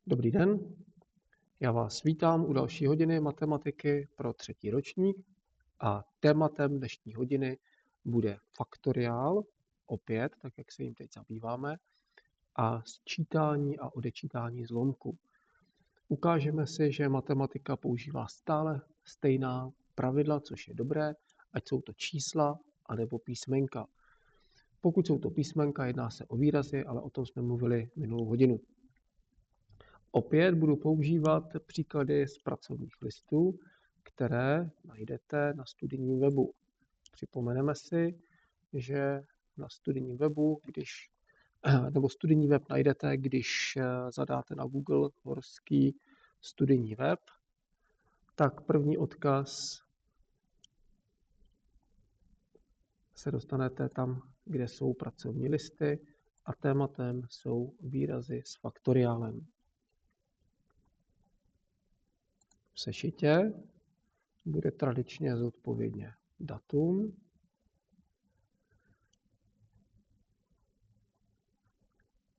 Dobrý den, já vás vítám u další hodiny matematiky pro třetí ročník a tématem dnešní hodiny bude faktoriál, opět, tak jak se jim teď zabýváme, a sčítání a odečítání zlomků. Ukážeme si, že matematika používá stále stejná pravidla, což je dobré, ať jsou to čísla anebo písmenka. Pokud jsou to písmenka, jedná se o výrazy, ale o tom jsme mluvili minulou hodinu. Opět budu používat příklady z pracovních listů, které najdete na studijním webu. Připomeneme si, že na studijním webu, nebo studijní web najdete, když zadáte na Google Horský studijní web, tak první odkaz se dostanete tam, kde jsou pracovní listy a tématem jsou výrazy s faktoriálem. V sešitě bude tradičně zodpovědně datum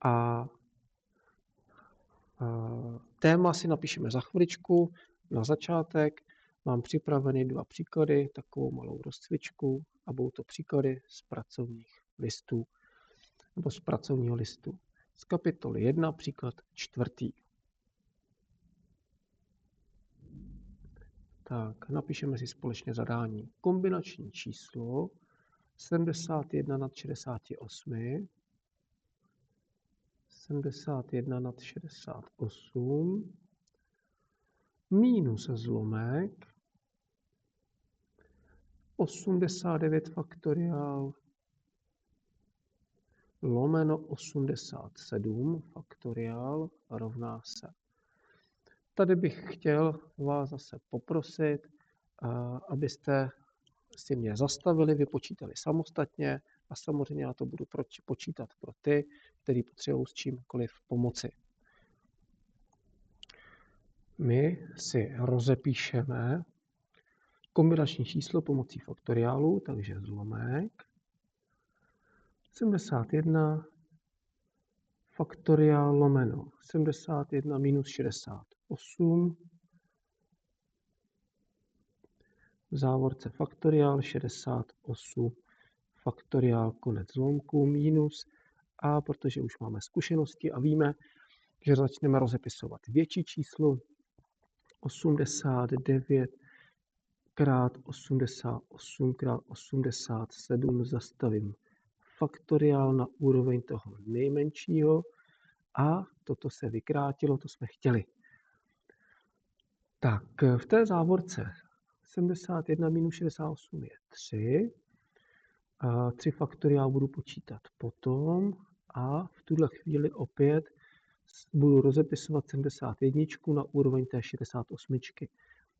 a téma si napíšeme za chviličku. Na začátek mám připraveny 2 příklady, takovou malou rozcvičku a budou to příklady z pracovních listů nebo z pracovního listu. Z kapitoly 1, příklad 4. Tak, napíšeme si společně zadání. Kombinační číslo 71 nad 68, 71 nad 68, minus zlomek 89 faktoriál lomeno 87 faktoriál rovná se. Tady bych chtěl vás zase poprosit, abyste si mě zastavili, vypočítali samostatně a samozřejmě já to budu počítat pro ty, kteří potřebují s čímkoliv pomoci. My si rozepíšeme kombinační číslo pomocí faktoriálu, takže zlomek 71 faktoriál lomeno 71 minus 68 v závorce faktoriál 68 faktoriál konec zlomku minus a protože už máme zkušenosti a víme, že začneme rozepisovat větší číslo 89 krát 88 krát 87 zastavím faktoriál na úroveň toho nejmenšího a toto se vykrátilo, to jsme chtěli. Tak v té závorce 71 minus 68 je 3. 3 faktoriál budu počítat potom a v tuhle chvíli opět budu rozepisovat 71 na úroveň té 68.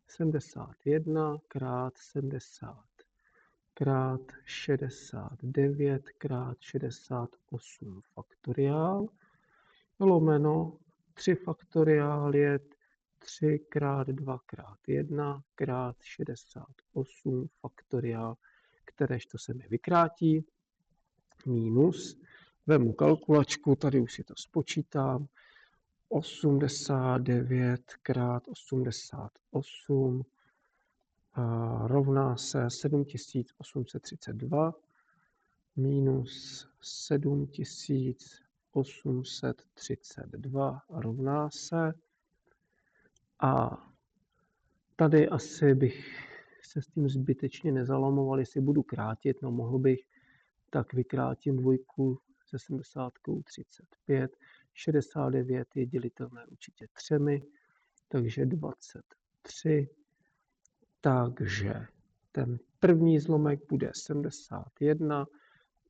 71 krát 70 krát 69 krát 68 faktoriál lomeno 3 faktoriál je 3 krát 2 krát 1 krát 68 faktoriál, kteréžto se mi vykrátí, minus, vemu kalkulačku, tady už si to spočítám, 89 krát 88 rovná se 7832 minus 7832 rovná se a tady asi bych se s tím zbytečně nezalamoval, jestli budu krátit, no mohl bych, tak vykrátím dvojku se 70 35, 69 je dělitelné určitě 3, takže 23, takže ten první zlomek bude 71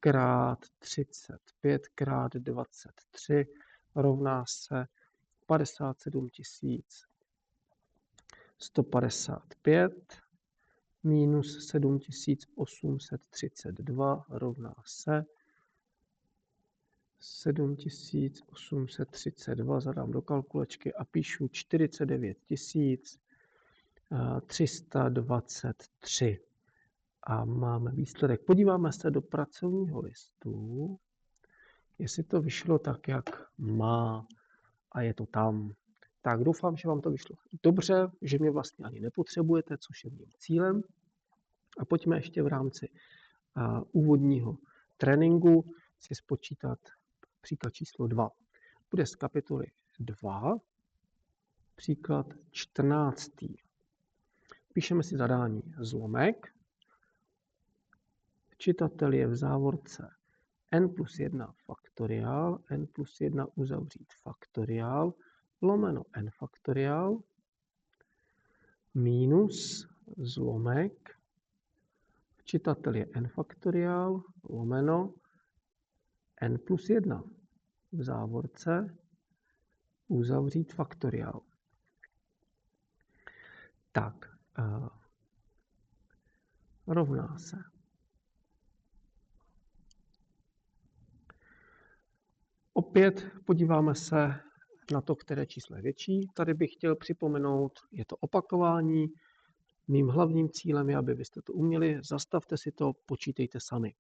krát 35 krát 23 rovná se 57 155 minus 7832 rovná se 7832, zadám do kalkulačky a píšu 49 323. A máme výsledek. Podíváme se do pracovního listu, jestli to vyšlo tak, jak má a je to tam. Tak doufám, že vám to vyšlo dobře, že mě vlastně ani nepotřebujete, což je mým cílem. A pojďme ještě v rámci úvodního tréninku si spočítat příklad číslo 2. Bude z kapitoly 2, příklad 14. Píšeme si zadání zlomek. Čitatel je v závorce n+1 faktoriál, n+1 uzavřít faktoriál, lomeno n faktoriál, minus zlomek, čitatel je n faktoriál, lomeno n+1 v závorce uzavřít faktoriál. Tak, rovná se. Opět podíváme se na to, které číslo je větší. Tady bych chtěl připomenout, je to opakování. Mým hlavním cílem je, aby byste to uměli. Zastavte si to, počítejte sami.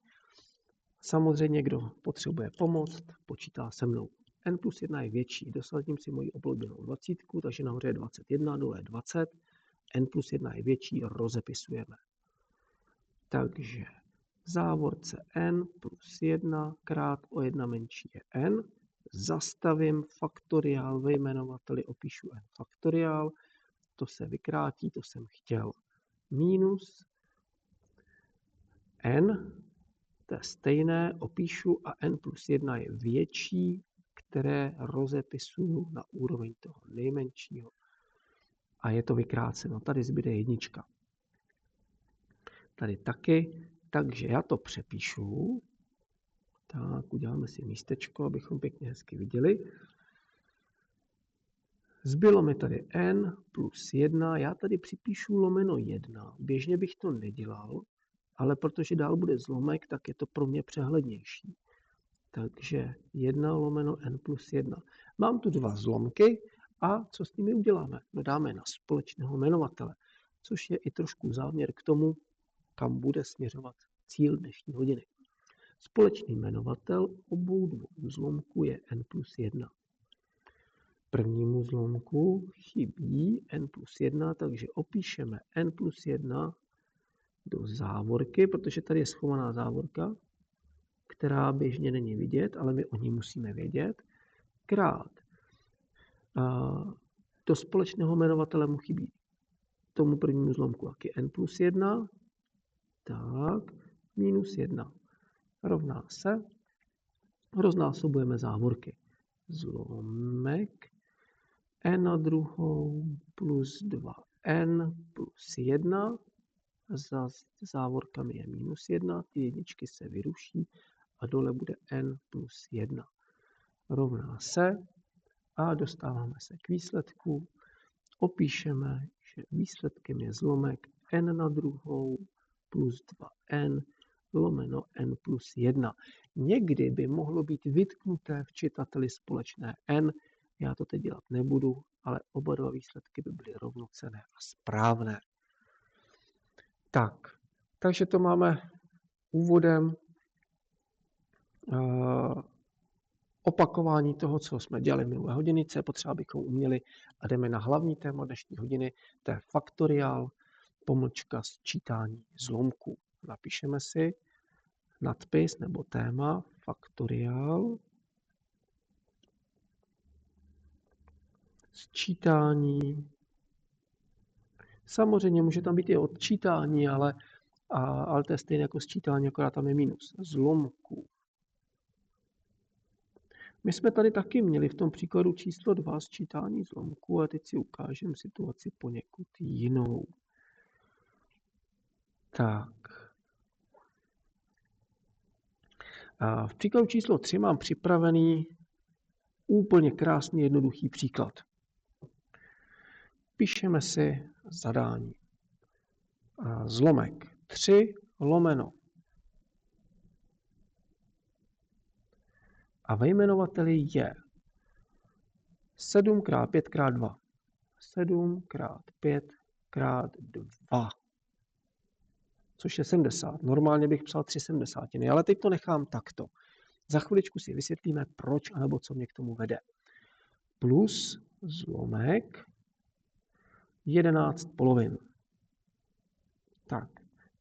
Samozřejmě, kdo potřebuje pomoc, počítá se mnou. n+1 je větší. Dosadím si moji oblíbenou 20, takže nahoře je 21, dole je 20. n+1 je větší, rozepisujeme. Takže v závorce n+1 krát o 1 menší je n. Zastavím faktoriál ve jmenovateli, opíšu n faktoriál. To se vykrátí, to jsem chtěl. Minus n, to je stejné, opíšu a n+1 je větší, které rozepisuju na úroveň toho nejmenšího. A je to vykráceno. Tady zbyde jednička. Tady taky. Takže já to přepíšu. Tak, uděláme si místečko, abychom pěkně hezky viděli. Zbylo mi tady n+1, já tady připíšu lomeno 1. Běžně bych to nedělal, ale protože dál bude zlomek, tak je to pro mě přehlednější. Takže 1 lomeno n+1. Mám tu dva zlomky a co s nimi uděláme? No dáme na společného jmenovatele, což je i trošku záměr k tomu, kam bude směřovat cíl dnešní hodiny. Společný jmenovatel obou dvou zlomků je n+1. Prvnímu zlomku chybí n+1, takže opíšeme n+1 do závorky, protože tady je schovaná závorka, která běžně není vidět, ale my o ní musíme vědět, krát. Do společného jmenovatele mu chybí tomu prvnímu zlomku, jak je n+1, tak minus 1 rovná se, roznásobujeme závorky. Zlomek n na druhou plus 2n plus 1, za závorkami je minus 1, ty jedničky se vyruší a dole bude n plus 1. Rovná se a dostáváme se k výsledku. Opíšeme, že výsledkem je zlomek n na druhou plus 2n lomeno n plus 1. Někdy by mohlo být vytknuté v čitateli společné n. Já to teď dělat nebudu, ale oba dva výsledky by byly rovnocenné a správné. Tak, takže to máme úvodem opakování toho, co jsme dělali minulé hodiny, co je potřeba, abychom uměli, a jdeme na hlavní téma dnešní hodiny, to je faktoriál, pomlčka sčítání zlomků. Napíšeme si nadpis nebo téma faktoriál, sčítání. Samozřejmě může tam být i odčítání, ale to je stejné jako sčítání, akorát tam je minus. Zlomků. My jsme tady taky měli v tom příkladu číslo 2 sčítání zlomků a teď si ukážeme situaci poněkud jinou. Tak. A v příkladu číslo 3 mám připravený úplně krásný jednoduchý příklad. Píšeme si zadání. Zlomek 3 lomeno. A ve jmenovateli je 7 x 5 x 2. 7 x 5 x 2. Což je 70. Normálně bych psal 3 sedmdesátiny, ale teď to nechám takto. Za chviličku si vysvětlíme, proč anebo co mě k tomu vede. Plus zlomek 11 polovin. Tak,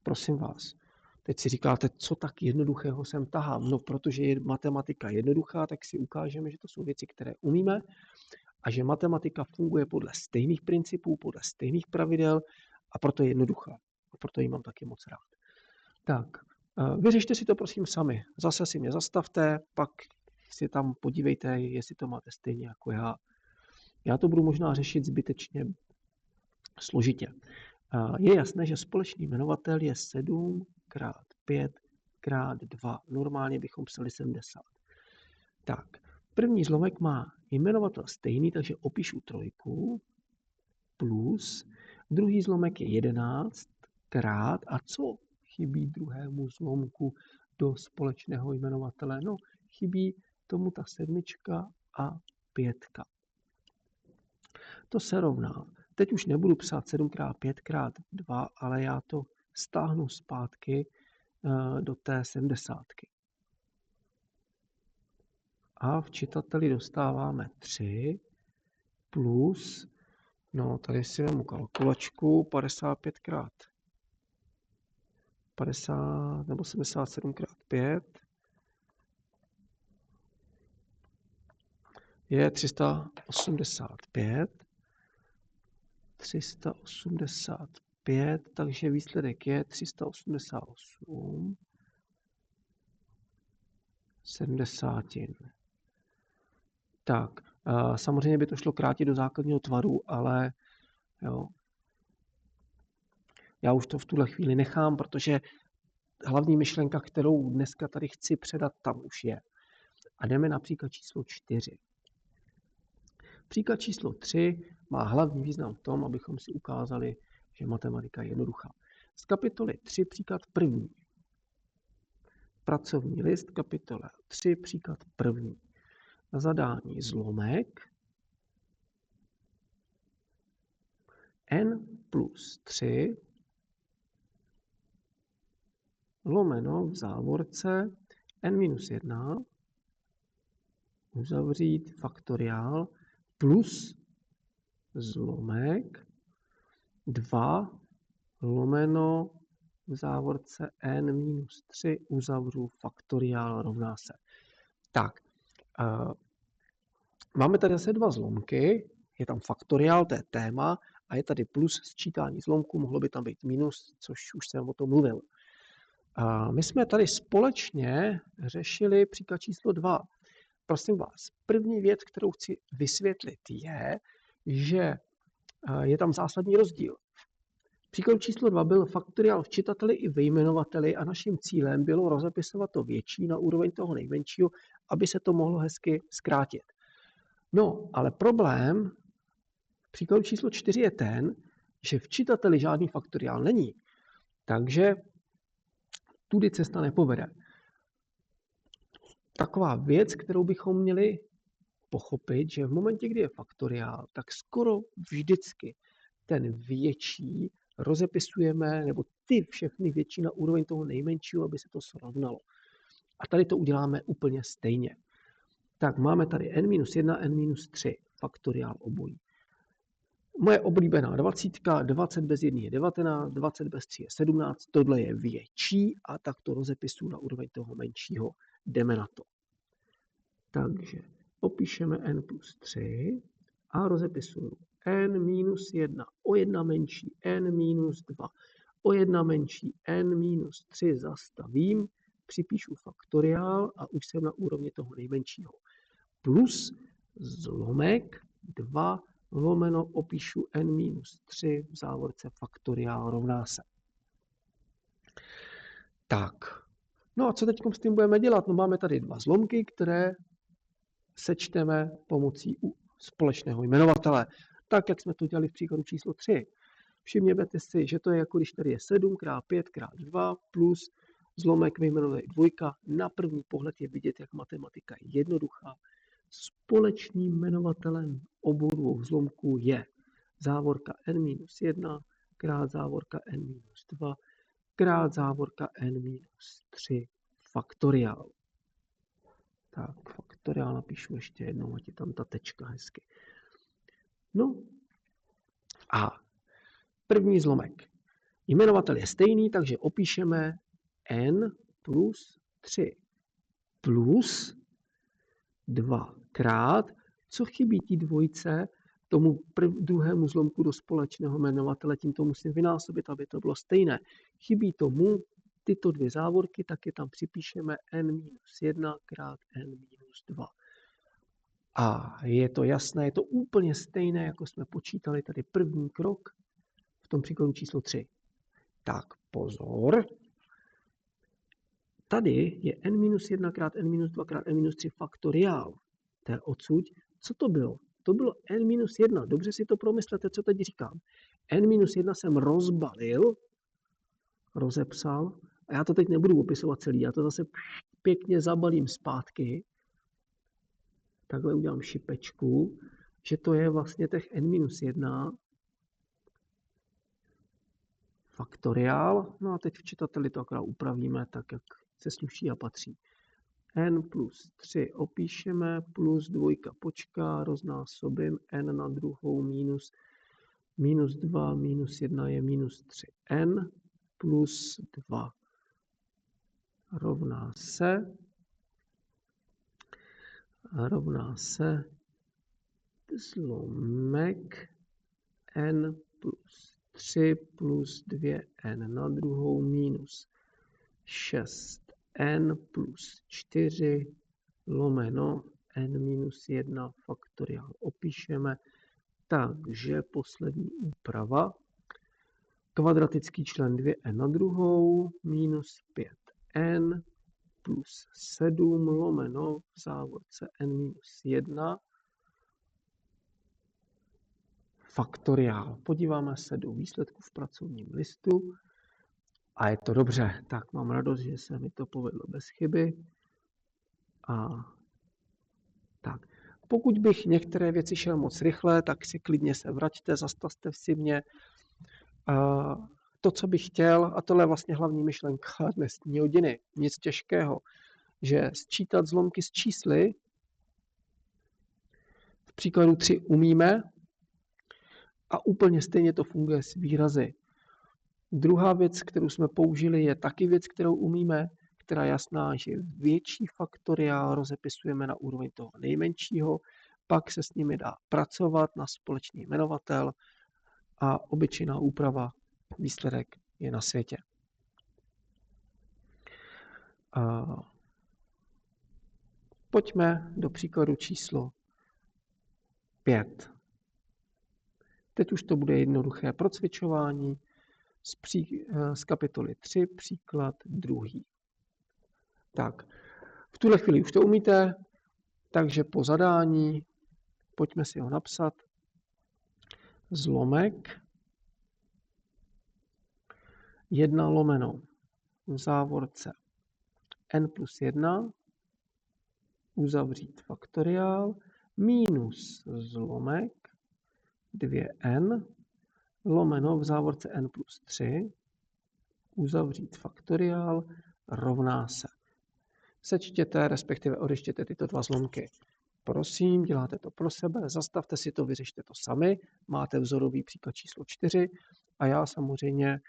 prosím vás, teď si říkáte, co tak jednoduchého sem tahám. No, protože je matematika jednoduchá, tak si ukážeme, že to jsou věci, které umíme a že matematika funguje podle stejných principů, podle stejných pravidel a proto je jednoduchá. A proto ji mám taky moc rád. Tak, vyřešte si to prosím sami. Zase si mě zastavte, pak si tam podívejte, jestli to máte stejně jako já. Já to budu možná řešit zbytečně složitě. Je jasné, že společný jmenovatel je 7 krát 5 krát 2. Normálně bychom psali 70. Tak, první zlomek má jmenovatel stejný, takže opíšu trojku plus druhý zlomek je 11 krát a co chybí druhému zlomku do společného jmenovatele? No, chybí tomu ta sedmička a 5. To se rovná. Teď už nebudu psát 7 krát 5 krát 2, ale já to stáhnu zpátky do té 70. A v čitateli dostáváme 3 plus, no tady si vemu kalkulačku, 55 krát 50 nebo 77 krát 5 je 385. 385, takže výsledek je 388 70. Tak, samozřejmě by to šlo krátit do základního tvaru, ale jo, já už to v tuhle chvíli nechám, protože hlavní myšlenka, kterou dneska tady chci předat, tam už je. A jdeme na příklad číslo 4. Příklad číslo 3 má hlavní význam v tom, abychom si ukázali, že matematika je jednoduchá. Z kapitoly 3 příklad první. Pracovní list, kapitola 3, příklad první. Na zadání zlomek n plus 3 lomeno v závorce n minus 1 uzavřít faktoriál plus zlomek 2 lomeno v závorce n minus 3 uzavřu faktoriál rovná se. Tak, máme tady zase dva zlomky, je tam faktoriál, to je téma, a je tady plus sčítání zlomků, mohlo by tam být minus, což už jsem o tom mluvil. My jsme tady společně řešili příklad číslo 2. Prosím vás, první věc, kterou chci vysvětlit, je, že je tam zásadní rozdíl. Příklad číslo 2 byl faktoriál v čitateli i ve jmenovateli a naším cílem bylo rozepisovat to větší na úroveň toho nejmenšího, aby se to mohlo hezky zkrátit. No, ale problém příkladu číslo 4 je ten, že v čitateli žádný faktoriál není. Takže tudy cesta nepovede. Taková věc, kterou bychom měli pochopit, že v momentě, kdy je faktoriál, tak skoro vždycky ten větší rozepisujeme, nebo ty všechny větší na úroveň toho nejmenšího, aby se to srovnalo. A tady to uděláme úplně stejně. Tak máme tady n-1, n-3, faktoriál obojí. Moje oblíbená 20, 20 bez 1 je 19, 20 bez 3 je 17, tohle je větší a tak to rozepisuju na úroveň toho menšího, jdeme na to. Takže opíšeme n plus 3 a rozepisuju n-1 o 1 menší, n-2 o 1 menší, n-3 zastavím, připíšu faktoriál a už jsem na úrovni toho nejmenšího. Plus zlomek 2 lomeno opíšu n-3 v závorce faktoriál rovná se. Tak, no a co teď s tím budeme dělat? No máme tady dva zlomky, které sečteme pomocí společného jmenovatele, tak jak jsme to dělali v příkladu číslo 3. Všimněte si, že to je jako když tady je 7 krát 5 krát 2 plus zlomek vyjmenovaný 2. Na první pohled je vidět, jak matematika je jednoduchá. Společným jmenovatelem obou dvou zlomků je závorka n-1 krát závorka n-2 krát závorka n-3 faktoriál. Tak, faktoriál napíšu ještě jednou, ať je tam ta tečka hezky. No a první zlomek. Jmenovatel je stejný, takže opíšeme n plus 3 plus 2 krát, co chybí tí dvojce, tomu druhému zlomku do společného jmenovatele, tím to musím vynásobit, aby to bylo stejné. Chybí tomu tyto dvě závorky, tak je tam připíšeme n-1 krát n-2. A je to jasné, je to úplně stejné, jako jsme počítali tady první krok v tom příkladu číslo 3. Tak pozor, tady je n-1 krát n-2 krát n-3 faktoriál. To je odsud. Co to bylo? To bylo n-1. Dobře si to promyslete, co teď říkám. n-1 jsem rozbalil, rozepsal, a já to teď nebudu opisovat celý, já to zase pěkně zabalím zpátky. Takhle udělám šipečku, že to je vlastně těch n-1 faktoriál. No a teď v čitateli to akorát upravíme tak, jak se sluší a patří. n plus 3 opíšeme, plus 2 počká, roznásobím n na druhou minus 2 minus 1 je minus 3n plus 2 rovná se zlomek n plus 3 plus 2n na druhou minus 6n plus 4 lomeno n minus 1 faktoriál opíšeme. Takže poslední úprava. Kvadratický člen 2n na druhou minus 5n plus 7 lomeno v závorce n minus 1 faktoriál. Podíváme se do výsledku v pracovním listu a je to dobře. Tak mám radost, že se mi to povedlo bez chyby. A tak. Pokud bych některé věci šel moc rychle, tak si klidně se vraťte, zastavte si mě. To, co bych chtěl, a tohle je vlastně hlavní myšlenka dnešní hodiny, nic těžkého, že sčítat zlomky s čísly v příkladu 3 umíme a úplně stejně to funguje s výrazy. Druhá věc, kterou jsme použili, je taky věc, kterou umíme, která je jasná, že větší faktoriál rozepisujeme na úroveň toho nejmenšího, pak se s nimi dá pracovat na společný jmenovatel a obyčejná úprava, výsledek je na světě. Pojďme do příkladu číslo 5. Teď už to bude jednoduché procvičování z kapitoly 3, příklad 2. Tak, v tuhle chvíli už to umíte, takže po zadání pojďme si ho napsat. Zlomek 1 lomeno v závorce n plus 1 uzavřít faktoriál minus zlomek 2n lomeno v závorce n plus 3 uzavřít faktoriál rovná se. Sečtěte, respektive odečtěte tyto dva zlomky. Prosím, děláte to pro sebe, zastavte si to, vyřešte to sami. Máte vzorový příklad číslo 4 a já samozřejmě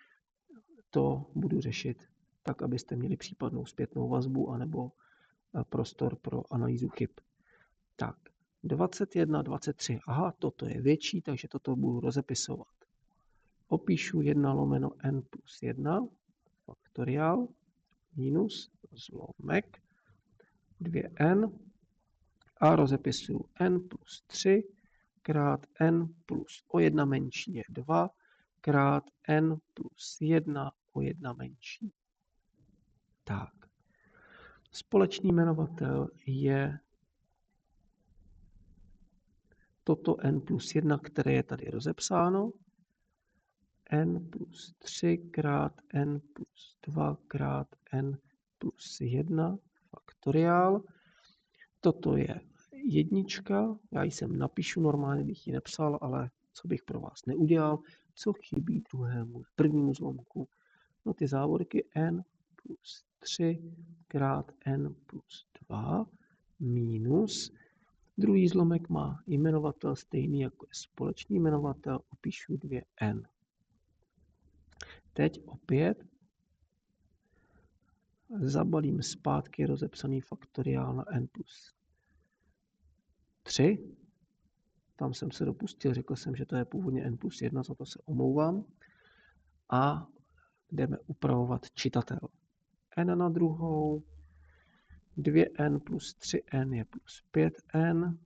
to budu řešit tak, abyste měli případnou zpětnou vazbu anebo prostor pro analýzu chyb. Tak, 21, 23. Aha, toto je větší, takže toto budu rozepisovat. Opíšu 1 lomeno n plus 1 faktoriál minus zlomek 2n a rozepisuju n plus 3 krát n plus o 1 menší je 2 krát n plus 1 o 1 menší. Tak. Společný jmenovatel je toto n plus 1, které je tady rozepsáno. N plus 3 krát n plus 2 krát n plus 1 faktoriál. Toto je jednička, já ji sem napíšu, normálně bych ji nepsal, ale co bych pro vás neudělal, co chybí prvnímu zlomku. No ty závorky n plus 3 krát n plus 2 minus Druhý zlomek má jmenovatel stejný jako je společný jmenovatel, opíšu 2n. Teď opět zabalím zpátky rozepsaný faktoriál na n plus 3. Tam jsem se dopustil, řekl jsem, že to je původně n plus 1, za to se omlouvám. A jdeme upravovat čitatel. N na druhou, 2n plus 3n je plus 5n,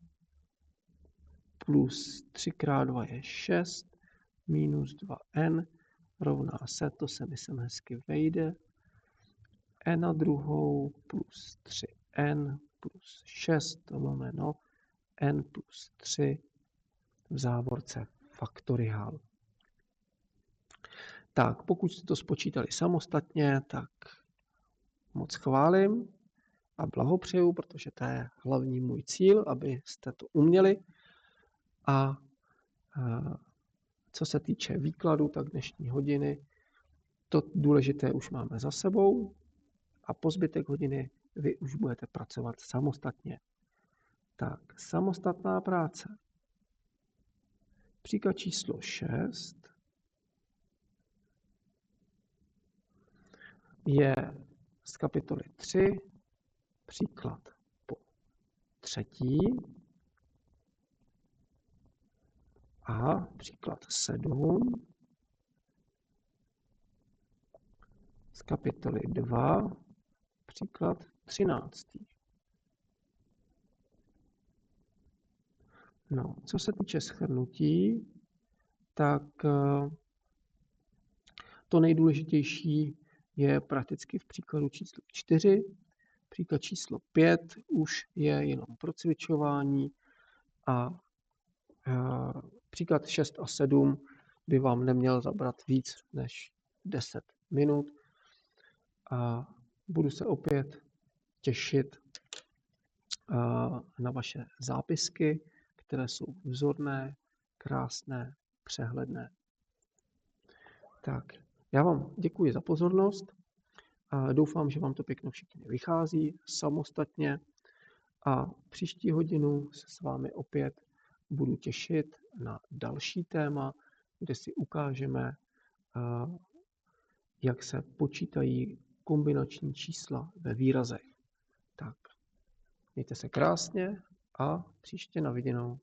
plus 3 krát 2 je 6, minus 2n rovná se, to se mi sem hezky vejde, n na druhou plus 3n plus 6 lomeno n plus 3 v závorce faktoriál. Tak, pokud jste to spočítali samostatně, tak moc chválím a blahopřeju, protože to je hlavní můj cíl, abyste to uměli. A co se týče výkladu, tak dnešní hodiny, to důležité už máme za sebou a po zbytek hodiny vy už budete pracovat samostatně. Tak, samostatná práce. Příklad číslo 6 je z kapitoly 3, příklad po třetí a příklad 7 z kapitoly 2, příklad 13. No, co se týče shrnutí, tak to nejdůležitější je prakticky v příkladu číslo 4. Příklad číslo 5 už je jenom pro cvičování a příklad 6 a 7 by vám neměl zabrat víc než 10 minut. A budu se opět těšit na vaše zápisky, které jsou vzorné, krásné, přehledné. Tak, já vám děkuji za pozornost a doufám, že vám to pěkně všichni vychází samostatně a příští hodinu se s vámi opět budu těšit na další téma, kde si ukážeme, jak se počítají kombinační čísla ve výrazech. Tak, mějte se krásně a příště na viděnou.